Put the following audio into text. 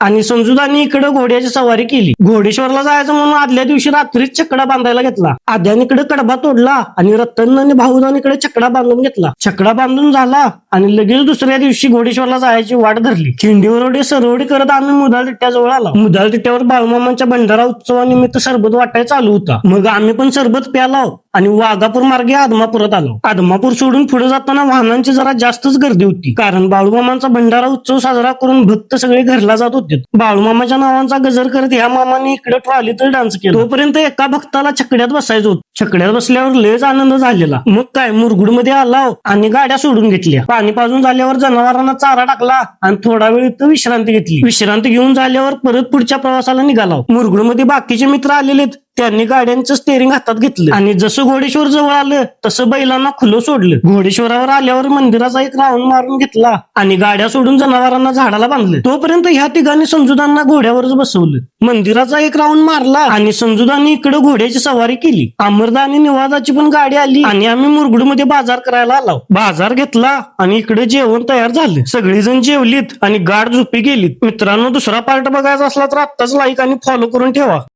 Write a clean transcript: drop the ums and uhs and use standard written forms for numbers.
आणि संजूदानी इकडे घोड्याची सवारी केली. घोडेश्वरला जायचं म्हणून आदल्या दिवशी रात्रीच छकडा बांधायला घेतला. आद्यानीकडे कडबा तोडला आणि रतन आणि भाऊदानीकडे छकडा बांधून घेतला. छकडा बांधून झाला आणि लगेच दुसऱ्या दिवशी घोडेश्वरला जायची वाट धरली. खिंडीवरवडे सरवडी करत आम्ही मुदाल तिट्ट्याजवळ आला. मुदाल तिट्ट्यावर बाळूमामांच्या भंडारा उत्सवानिमित्त सरबत वाटायला चालू होता. मग आम्ही पण सरबत प्यालाव आणि वाघापूर मार्गे आदमापुरात आलो. आदमापूर सोडून पुढे जाताना वाहनांची जरा जास्तच गर्दी होती, कारण बाळूमामांचा भंडारा उत्सव साजरा करून भक्त सगळे घरला जात होते. बाळूमामाच्या नावांचा गजर करत ह्या मामाने इकडे ट्रॉलीत डान्स केला. तोपर्यंत एका भक्ताला छकड्यात बसायचं होतं. छकड्यात बसल्यावर लयच आनंद झालेला. मग काय मुरगुडमध्ये आलाव आणि गाड्या सोडून घेतल्या. पाणी पाजून झाल्यावर जनावरांना चारा टाकला आणि थोडा वेळ इथं विश्रांती घेतली. विश्रांती घेऊन झाल्यावर परत पुढच्या प्रवासाला निघाला. मुरगुडमध्ये बाकीचे मित्र आलेले, त्यांनी गाड्यांचं स्टेअरिंग हातात घेतलं आणि जसं घोडेश्वर जवळ आलं तसं बैलांना खुलं सोडलं. घोडेश्वरावर आल्यावर मंदिराचा एक राऊंड मारून घेतला आणि गाड्या सोडून जनावरांना झाडाला बांधलं. तोपर्यंत ह्या तिघांनी संजूदांना घोड्यावरच बसवलं. मंदिराचा एक राऊंड मारला आणि संजूदांनी इकडे घोड्याची सवारी केली. अमरदा आणि निवाजाची पण गाडी आली आणि आम्ही मुरगुडमध्ये बाजार करायला आलो. बाजार घेतला आणि इकडे जेवण तयार झालं. सगळेजण जेवलीत आणि गाढ झोपी गेलीत. मित्रांनो, दुसरा पार्ट बघायचा असला तर आत्ताच लाईक आणि फॉलो करून ठेवा.